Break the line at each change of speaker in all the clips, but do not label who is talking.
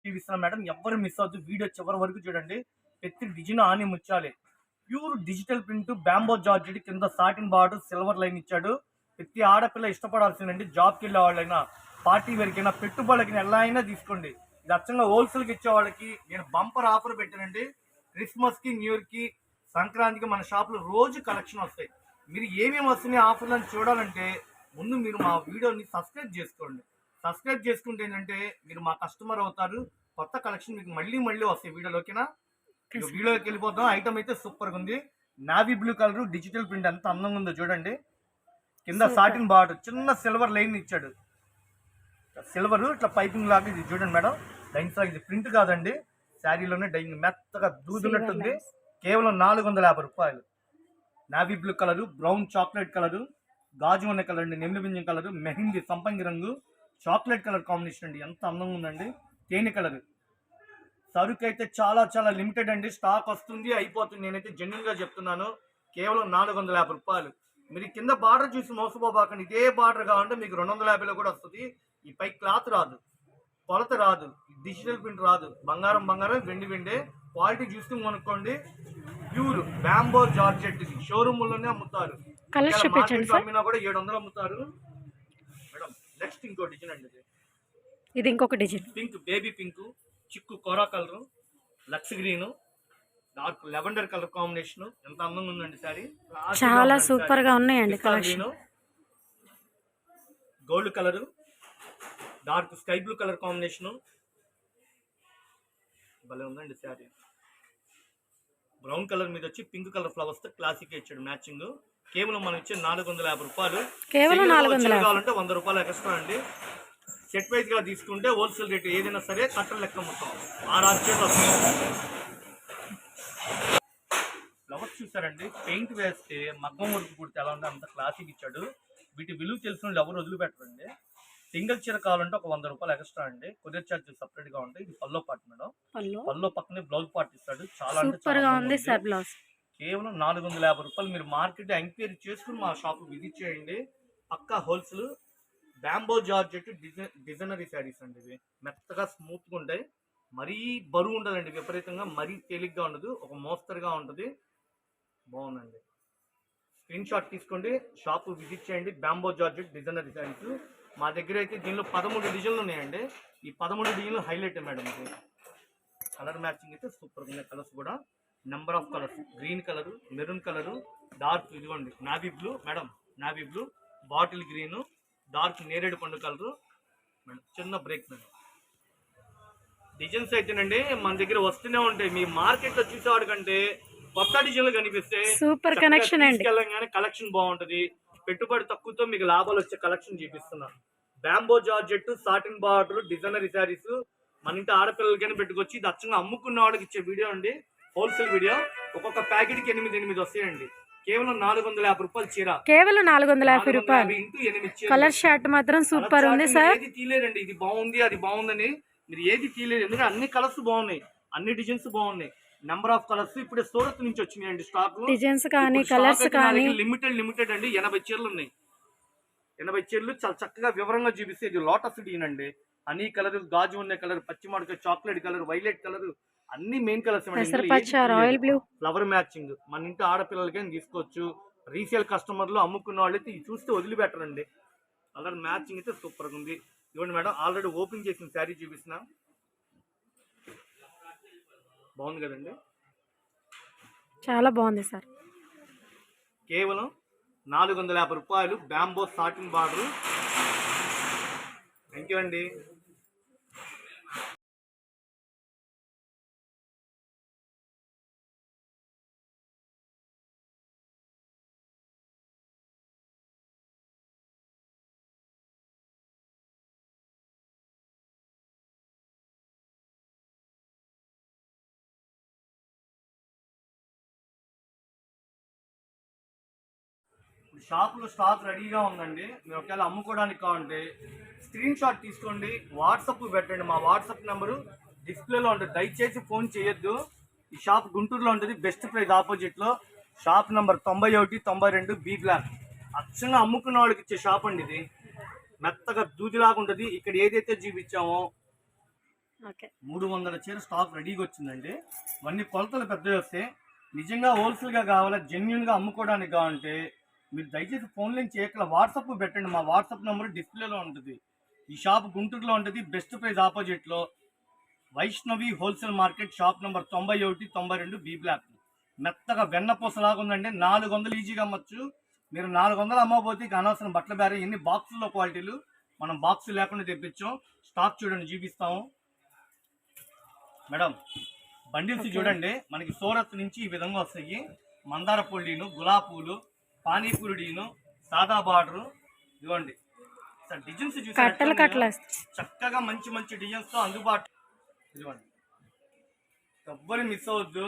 చూపిస్తున్నా మేడం, ఎవరు మిస్ అవుతుంది వీడియో చివరి వరకు చూడండి. ప్రతి డిజైన్ ఆని ముచ్చాలి. Pure digital print bamboo georgette కింద సాటిన్ బార్డర్ సిల్వర్ లైన్ ఇచ్చాడు. ప్రతి ఆడపిల్ల ఇష్టపడాల్సిందండి. జాబ్కి వెళ్ళే వాళ్ళైనా పార్టీ వరకైనా పెట్టుబడికి ఎలా అయినా తీసుకోండి. ఇది అచ్చంగా హోల్సేల్కి ఇచ్చే వాళ్ళకి నేను బంపర్ ఆఫర్ పెట్టానండి. క్రిస్మస్కి, న్యూ ఇయర్కి, సంక్రాంతికి మన షాప్లో రోజు కలెక్షన్ వస్తాయి. మీరు ఏమేమి వస్తున్నాయి ఆఫర్లను చూడాలంటే ముందు మీరు మా వీడియోని సబ్స్క్రైబ్ చేసుకోండి. సబ్స్క్రైబ్ చేసుకుంటే ఏంటంటే మీరు మా కస్టమర్ అవుతారు. కొత్త కలెక్షన్ మీకు మళ్ళీ మళ్ళీ వస్తాయి వీడియోలోకినా. వీడియోకి వెళ్ళిపోతాం. ఐటమ్ అయితే సూపర్గా ఉంది. Navy blue colour digital print ఎంత అందంగా ఉందో చూడండి. కింద సాటిన్ బార్డర్ చిన్న సిల్వర్ లైన్ ఇచ్చాడు. సిల్వర్ ఇట్లా పైపింగ్ లాగా ఇది చూడండి మేడం. డైన్స్ ఇది ప్రింట్ కాదండి, శారీలోనే డైయింగ్ మెత్తగా దూదున్నట్టుంది. కేవలం 450 రూపాయలు. Navy blue colour, brown chocolate colour, గాజు ఉన్న కలర్ అండి, నెమిలి బింజం కలరు, మెహిందీ సంపంగి రంగు, చాక్లెట్ కలర్ కాంబినేషన్ అండి. ఎంత అందంగా ఉందండి. తేనె కలర్. సరుకు అయితే చాలా చాలా లిమిటెడ్ అండి. స్టాక్ వస్తుంది, అయిపోతుంది. నేనైతే జెన్యున్ గా చెప్తున్నాను. కేవలం 450 రూపాయలు. మీరు కింద బార్డర్ చూసి మోసపోబాకండి. ఇదే బార్డర్ కావాలంటే మీకు 250లో కూడా వస్తుంది. ఈ పై క్లాత్ రాదు, కొలత రాదు, డిజిటల్ ప్రింట్ రాదు. బంగారం బంగారం, వెండి వెండే. క్వాలిటీ చూసుకుని కొనుక్కోండి. ప్యూర్ బ్యాంబో జార్జెట్ ఇది షోరూమ్లోనే అమ్ముతారు. అమ్మినా కూడా 700 అమ్ముతారు మేడం. నెక్స్ట్ ఇంకో డిజైన్ అండి.
ఇది ఇంకొక డిజైన్.
పింక్, బేబీ పింక్, చిక్కు కోరా colour, lux green, dark lavender colour combination. ఎంత అందంగా ఉందండి సారీ.
చాలా సూపర్ గా ఉన్నాయండి collection.
Gold colour, dark sky blue colour combination. భలే ఉందండి శారీ. బ్రౌన్ కలర్ మీద వచ్చి పింక్ కలర్ ఫ్లవర్స్ తో క్లాసిక్ ఇచ్చాడు మ్యాచింగ్. కేవలం మనం ఇచ్చే 450 రూపాయలు.
కేవలం 450
కావాలంటే 100 రూపాయలు ఎక్స్ట్రా అండి. సెట్ వైజ్ గా తీసుకుంటే హోల్సేల్ రేట్ ఏదైనా సరే కట్టలు లెక్క మొత్తం 6 చేతులు వస్తుంది. ఫ్లవర్స్ చూసారండి, పెయింట్ వేస్తే మగ్గం వర్క్ కుడితే ఎలా ఉంటే అంత క్లాసిక్ ఇచ్చాడు. వీటి విలువ తెలిసిన వాళ్ళు ఎవరు వదిలిపెట్టరండి. సింగిల్ చీర కావాలంటే ఒక 100 రూపాయలు ఎక్స్ట్రా అండి. కొరియర్ చార్జ్ సపరేట్ గా ఉంటాయి. ఇది పల్లో పార్ట్ మేడం. పల్లో పక్కనే బ్లౌజ్ పార్ట్ ఇస్తాడు. చాలా కేవలం 450 రూపాయలు. మీరు మార్కెట్ ఎంక్వైరీ చేసుకుని మా షాప్ విజిట్ చేయండి. పక్కా హోల్సేల్ బ్యాంబో జార్జెట్ డిజైనరీ శారీస్ అండి. ఇవి మెత్తగా స్మూత్గా ఉంటాయి. మరీ బరువు ఉండదండి విపరీతంగా, మరీ తేలిగ్గా ఉండదు, ఒక మోస్తరుగా ఉంటుంది. బాగుందండి. స్క్రీన్ షాట్ తీసుకోండి, షాప్ విజిట్ చేయండి. బ్యాంబో జార్జెట్ డిజైనరీ శారీస్ మా దగ్గర అయితే దీనిలో 13 డిజైన్లు ఉన్నాయండి. ఈ 13 డిజైన్లు హైలైట్ మేడం. ఇది కలర్ మ్యాచింగ్ అయితే సూపర్గా ఉన్నాయి. కలర్స్ కూడా number of colours. Green colour, maroon colour, dark ఇదిగోండి navy blue madam, navy blue, bottle green, dark నేరేడు పండు కలరు మేడం. చిన్న బ్రేక్ మేడం. డిజైన్స్ అయితేనండి మన దగ్గర వస్తూనే ఉంటాయి. మీ మార్కెట్లో చూసేవాడు కంటే కొత్త డిజైన్లు కనిపిస్తే
సూపర్ కనెక్షన్ అండి.
కలెక్షన్ బాగుంటది. పెట్టుబడి తక్కువతో మీకు లాభాలు వచ్చే కలెక్షన్ చూపిస్తున్నా. Bamboo georgette, satin border, designery saris మన ఇంటి ఆడపిల్లలకైనా పెట్టుకొచ్చి ఇది అచ్చంగా అమ్ముకున్న వాళ్ళకి ఇచ్చే వీడియో అండి. Wholesale video. ఒక్కొక్క ప్యాకెట్కి 8 వస్తాయండి. కేవలం 450 రూపాయలు చీర.
కేవలం 450 రూపాయలు. కలర్ షర్ట్ మాత్రం సూపర్ ఉంది సార్.
ఏది తీలేరండి, ఇది బాగుంది అది బాగుందని మీరు ఏది తీయలేదు. ఎందుకంటే అన్ని కలర్స్ బాగున్నాయి, అన్ని డిజైన్స్ బాగున్నాయి. నెంబర్ ఆఫ్ కలర్స్ ఇప్పుడు సూరత్ నుంచి వచ్చినాయండి స్టాక్.
డిజైన్స్ కానీ కలర్స్ కానీ
లిమిటెడ్ అండి. 80 చీరలు ఉన్నాయి. 80 చీరలు చాలా చక్కగా వివరంగా చూపిస్తే ఇది లోటస్ డిజైన్ అండి. హనీ కలర్, గాజు ఉన్న కలర్, పచ్చిమామిడికాయ, చాక్లెట్ కలర్, వైలెట్ కలర్, అన్ని main colours.
Royal blue
flower matching మన ఇంటి ఆడపిల్లలకైనా తీసుకోవచ్చు. రీసేల్ కస్టమర్లు అమ్ముకున్న వాళ్ళు అయితే చూస్తే వదిలిపెట్టరండి. కలర్ మ్యాచింగ్ అయితే సూపర్గా ఉంది. ఇవ్వండి మేడం, ఆల్రెడీ ఓపెన్ చేసిన శారీ చూపిస్తున్నా. బాగుంది కదండి,
చాలా బాగుంది సార్.
కేవలం 450 రూపాయలు. Bamboo satin border. Thank you అండి. షాపులో స్టాక్ రెడీగా ఉందండి. మీరు ఒకవేళ అమ్ముకోవడానికి కావాలంటే స్క్రీన్ షాట్ తీసుకోండి, వాట్సాప్ పెట్టండి. మా వాట్సాప్ నెంబరు డిస్ప్లేలో ఉంటుంది. దయచేసి ఫోన్ చేయొద్దు. ఈ షాప్ గుంటూరులో ఉంటుంది, బెస్ట్ ప్రైస్ ఆపోజిట్లో. Shop number 91, 92 B block. అచ్చంగా అమ్ముకున్న వాళ్ళకి ఇచ్చే షాప్ అండి ఇది. మెత్తగా దూదిలాగా ఉంటుంది. ఇక్కడ ఏదైతే చూపించామో
ఓకే
300 చీర స్టాక్ రెడీగా వచ్చిందండి. ఇవన్నీ కొలతలు పెద్దవి వస్తాయి. నిజంగా హోల్సేల్గా కావాలా, జెన్యున్గా అమ్ముకోవడానికి కావాలంటే మీరు దయచేసి ఫోన్ నుంచి చేయగల వాట్సాప్ పెట్టండి. మా వాట్సాప్ నెంబర్ డిస్ప్లేలో ఉంటుంది. ఈ షాప్ గుంటూరులో ఉంటుంది, బెస్ట్ ప్రైస్ ఆపోజిట్లో Vaishnavi wholesale market, shop number 91, 92 B block. మెత్తగా వెన్నపూసలాగా ఉందండి. 400 ఈజీగా అమ్మచ్చు. మీరు 400 అమ్మకపోతే ఇక అనవసరం బట్టల బేరే. ఎన్ని బాక్సుల్లో క్వాలిటీలు మనం బాక్స్ లేకుండా తెప్పించాం. స్టాక్ చూడండి, చూపిస్తాము మేడం. బండిల్స్ చూడండి, మనకి సూరత్ నుంచి ఈ విధంగా వస్తాయి. మందార పొళ్ళీను, గులాబీ పూలు, పానీపూరిడీను, సాదా బార్డరు. ఇదిగోండి సార్, డిజైన్స్
కట్టలు
చూసి చక్కగా మంచి మంచి డిజైన్స్ తో అందుబాటు. ఇదిగోండి, ఎవ్వరు మిస్ అవ్వద్దు.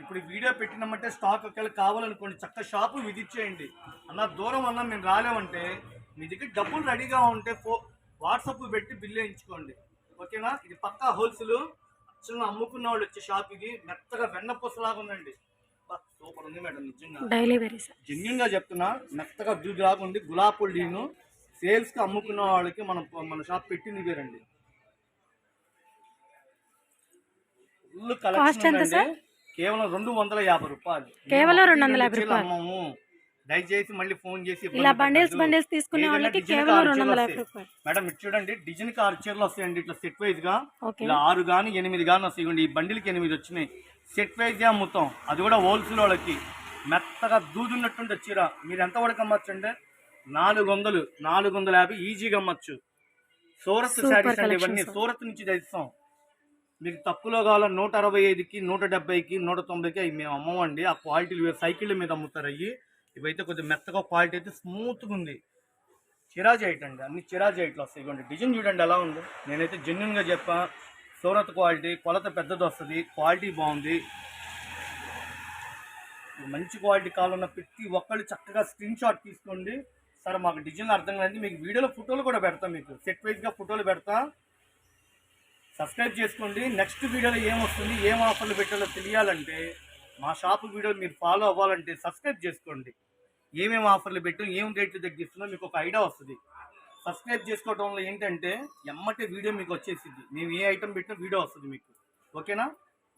ఇప్పుడు వీడియో పెట్టినామంటే స్టాక్ ఒకవేళ కావాలనుకోండి, చక్క షాపు విజిట్ చేయండి. అన్న దూరం అన్నా మేము రాలేమంటే మీ దగ్గర డబ్బులు రెడీగా ఉంటే వాట్సాప్ పెట్టి బిల్ వేయించుకోండి, ఓకేనా. ఇది పక్కా హోల్సేల్. చిన్న అమ్ముకున్న వాళ్ళు వచ్చే షాప్ ఇది. మెత్తగా వెన్నపూసలాగా ఉందండి. సూపర్ ఉంది మేడం, నిజంగా
డైలీ వేరీస్
జెన్యున్ గా చెప్తున్నా. మెత్తగా దూదిలాగా ఉంది. గులాబీ డీను సేల్స్ కి అమ్ముకున్న వాళ్ళకి మన షాప్ పెట్టింది వేరండి. ఫుల్ కలెక్షన్ అండి. కేవలం 250 రూపాయలు.
కేవలం 250 రూపాయలు
అమ్మము. దయచేసి మళ్ళీ ఫోన్ చేసి
ఇలా బండిల్స్ తీసుకునే వాళ్ళకి కేవలం 250 రూపాయలు.
మేడం ఇటు చూడండి, డిజైన్ కి 6 చీరలు వస్తాయండి. ఇట్లా సెట్ వైజ్ గా ఇలా 6 గానీ 8 గానీ వస్తాయి. ఈ బండిల్కి 8 వచ్చినాయి. సెట్ వైజ్ గా అమ్ముతాం, అది కూడా హోల్సేల్ వాళ్ళకి. మెత్తగా దూదున్నట్టుంటే చీర మీరు ఎంత వరకు అమ్మచ్చు అంటే 400, 450 ఈజీగా అమ్మచ్చు. సూరత్ శారీస్ అండి ఇవన్నీ. సూరత్ నుంచి తెస్తాం. మీకు తక్కువలో కావాల 165కి, 170కి, 190కి అవి మేము అమ్మమండి. ఆ క్వాలిటీలు సైకిళ్ళ మీద అమ్ముతారు అవి. ఇవైతే కొద్దిగా మెత్తగా క్వాలిటీ అయితే స్మూత్గా ఉంది. చిరాజైట్ అండి, అన్ని చిరాజైట్లు వస్తాయి. ఇవ్వండి డిజైన్ చూడండి ఎలా ఉంది. నేనైతే జెన్యున్గా చెప్పా. సూరత్ క్వాలిటీ, కొలత పెద్దది వస్తుంది, క్వాలిటీ బాగుంది. మంచి క్వాలిటీ కావాలన్న ప్రతి ఒక్కళ్ళు చక్కగా స్క్రీన్ షాట్ తీసుకోండి. సార్ మాకు డిజైన్ అర్థం కాదు, మీకు వీడియోలో ఫోటోలు కూడా పెడతాం. మీకు సెట్ వైజ్గా ఫోటోలు పెడతా. సబ్స్క్రైబ్ చేసుకోండి. నెక్స్ట్ వీడియోలో ఏమొస్తుంది, ఏం ఆఫర్లు పెట్టాలో తెలియాలంటే, మా షాప్ వీడియో మీరు ఫాలో అవ్వాలంటే సబ్స్క్రైబ్ చేసుకోండి. ఏమేమి ఆఫర్లు పెట్టాం, ఏం రేట్లు తగ్గిస్తున్నా మీకు ఒక ఐడియా వస్తుంది. సబ్స్క్రైబ్ చేసుకోవడం వల్ల ఏంటంటే ఎమ్మటే వీడియో మీకు వచ్చేసింది. మేము ఏ ఐటమ్ పెట్టినా వీడియో వస్తుంది మీకు, ఓకేనా.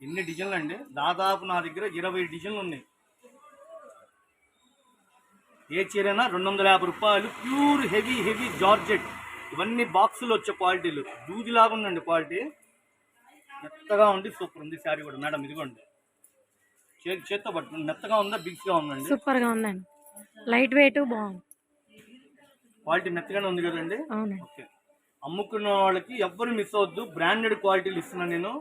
ఎన్ని డిజైన్లు అండి, దాదాపు నా దగ్గర 20 డిజైన్లు ఉన్నాయి. ఏ చీరైనా 250 రూపాయలు. Pure heavy georgette. ఇవన్నీ బాక్సులు వచ్చే క్వాలిటీలు. దూదిలాగా ఉందండి క్వాలిటీ. మెత్తగా ఉండి సూపర్ ఉంది శారీ కూడా. మేడం ఇదిగోండి, చేత్తో పట్టుకుని మెత్తగా ఉందా, బిగ్స్గా ఉందండి.
సూపర్ గా ఉందండి, లైట్ వెయిట్ బాగుంది.
క్వాలిటీ మెత్తగానే ఉంది కదండి.
అవును.
ఓకే, అమ్ముకున్న వాళ్ళకి ఎవ్వరు మిస్ అవద్దు. బ్రాండెడ్ క్వాలిటీలు ఇస్తున్నాను నేను.